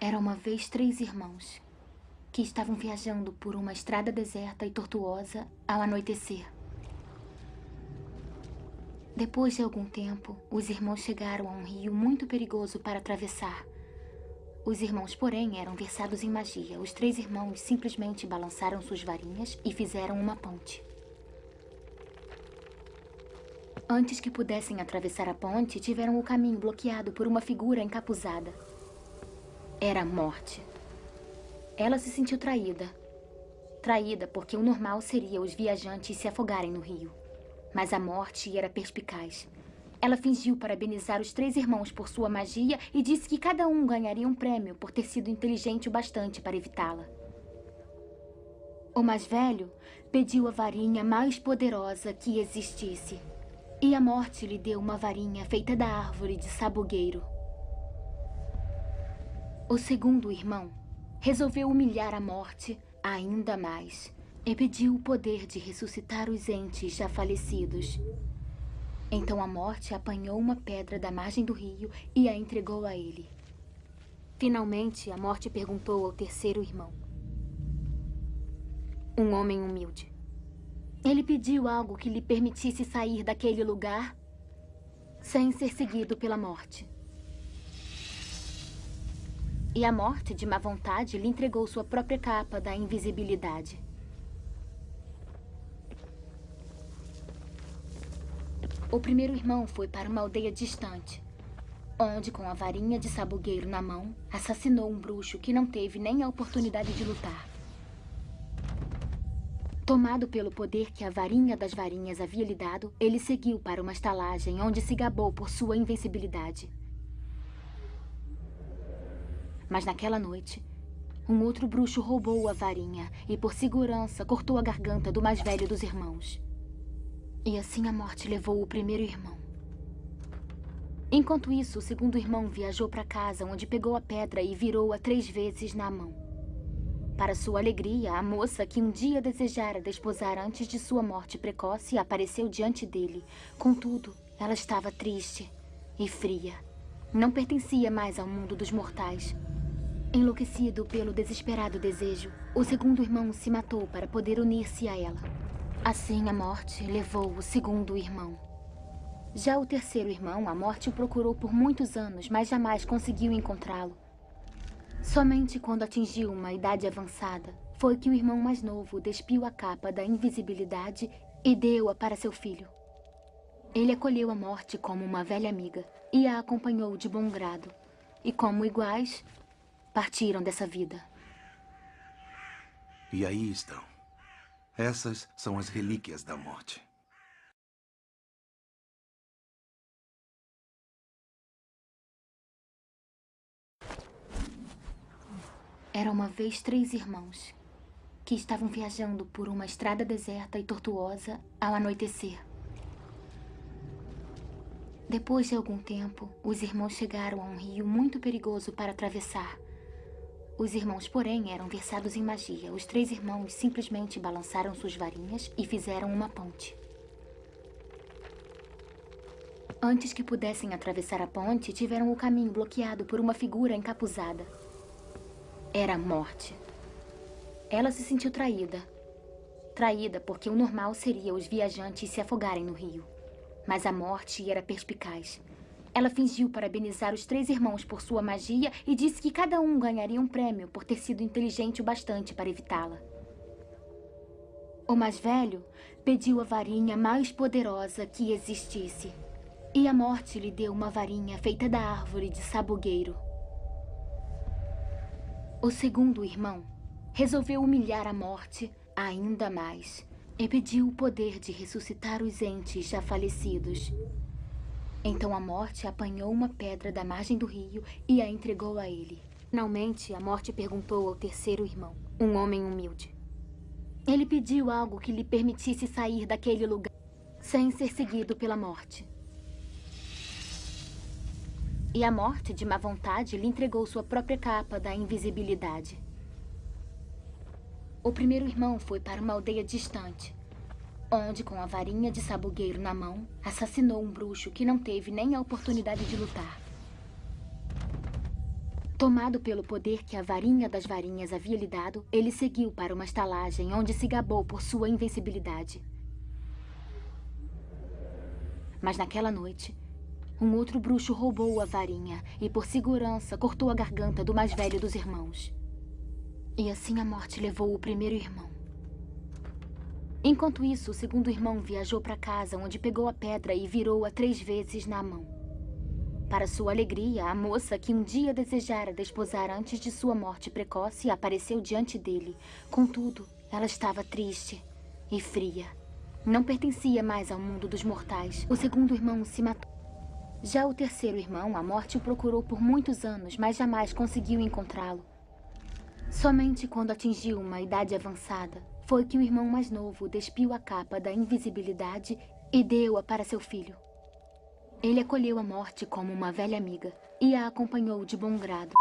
Era uma vez 3 irmãos que estavam viajando por uma estrada deserta e tortuosa ao anoitecer. Depois de algum tempo, os irmãos chegaram a um rio muito perigoso para atravessar. Os irmãos, porém, eram versados em magia. Os 3 irmãos simplesmente balançaram suas varinhas e fizeram uma ponte. Antes que pudessem atravessar a ponte, tiveram o caminho bloqueado por uma figura encapuzada. Era a Morte. Ela se sentiu traída. Traída porque o normal seria os viajantes se afogarem no rio. Mas a Morte era perspicaz. Ela fingiu parabenizar os 3 irmãos por sua magia e disse que cada um ganharia um prêmio por ter sido inteligente o bastante para evitá-la. O mais velho pediu a varinha mais poderosa que existisse. E a Morte lhe deu uma varinha feita da árvore de sabugueiro. O segundo irmão resolveu humilhar a Morte ainda mais e pediu o poder de ressuscitar os entes já falecidos. Então a Morte apanhou uma pedra da margem do rio e a entregou a ele. Finalmente, a Morte perguntou ao terceiro irmão, um homem humilde. Ele pediu algo que lhe permitisse sair daquele lugar sem ser seguido pela Morte. E a Morte, de má vontade, lhe entregou sua própria capa da invisibilidade. O primeiro irmão foi para uma aldeia distante, onde, com a varinha de sabugueiro na mão, assassinou um bruxo que não teve nem a oportunidade de lutar. Tomado pelo poder que a varinha das varinhas havia lhe dado, ele seguiu para uma estalagem onde se gabou por sua invencibilidade. Mas naquela noite, um outro bruxo roubou a varinha e, por segurança, cortou a garganta do mais velho dos irmãos. E assim a Morte levou o primeiro irmão. Enquanto isso, o segundo irmão viajou para casa, onde pegou a pedra e virou-a 3 vezes na mão. Para sua alegria, a moça que um dia desejara desposar antes de sua morte precoce apareceu diante dele. Contudo, ela estava triste e fria. Não pertencia mais ao mundo dos mortais. Enlouquecido pelo desesperado desejo, o segundo irmão se matou para poder unir-se a ela. Assim, a Morte levou o segundo irmão. Já o terceiro irmão, a Morte o procurou por muitos anos, mas jamais conseguiu encontrá-lo. Somente quando atingiu uma idade avançada, foi que o irmão mais novo despiu a capa da invisibilidade e deu-a para seu filho. Ele acolheu a Morte como uma velha amiga e a acompanhou de bom grado. E como iguais, partiram dessa vida. E aí estão. Essas são as relíquias da Morte. Era uma vez 3 irmãos que estavam viajando por uma estrada deserta e tortuosa ao anoitecer. Depois de algum tempo, os irmãos chegaram a um rio muito perigoso para atravessar. Os irmãos, porém, eram versados em magia. Os 3 irmãos simplesmente balançaram suas varinhas e fizeram uma ponte. Antes que pudessem atravessar a ponte, tiveram o caminho bloqueado por uma figura encapuzada. Era a Morte. Ela se sentiu traída. Traída porque o normal seria os viajantes se afogarem no rio. Mas a Morte era perspicaz. Ela fingiu parabenizar os 3 irmãos por sua magia e disse que cada um ganharia um prêmio por ter sido inteligente o bastante para evitá-la. O mais velho pediu a varinha mais poderosa que existisse. E a Morte lhe deu uma varinha feita da árvore de sabugueiro. O segundo irmão resolveu humilhar a Morte ainda mais e pediu o poder de ressuscitar os entes já falecidos. Então a Morte apanhou uma pedra da margem do rio e a entregou a ele. Finalmente, a Morte perguntou ao terceiro irmão, um homem humilde. Ele pediu algo que lhe permitisse sair daquele lugar sem ser seguido pela Morte. E a Morte, de má vontade, lhe entregou sua própria capa da invisibilidade. O primeiro irmão foi para uma aldeia distante, onde, com a varinha de sabugueiro na mão, assassinou um bruxo que não teve nem a oportunidade de lutar. Tomado pelo poder que a varinha das varinhas havia lhe dado, ele seguiu para uma estalagem onde se gabou por sua invencibilidade. Mas naquela noite, um outro bruxo roubou a varinha e, por segurança, cortou a garganta do mais velho dos irmãos. E assim a morte levou o primeiro irmão. Enquanto isso, o segundo irmão viajou para casa, onde pegou a pedra e virou-a 3 vezes na mão. Para sua alegria, a moça que um dia desejara desposar antes de sua morte precoce apareceu diante dele. Contudo, ela estava triste e fria. Não pertencia mais ao mundo dos mortais. O segundo irmão se matou. Já o terceiro irmão, a morte o procurou por muitos anos, mas jamais conseguiu encontrá-lo. Somente quando atingiu uma idade avançada, foi que o irmão mais novo despiu a capa da invisibilidade e deu-a para seu filho. Ele acolheu a morte como uma velha amiga e a acompanhou de bom grado.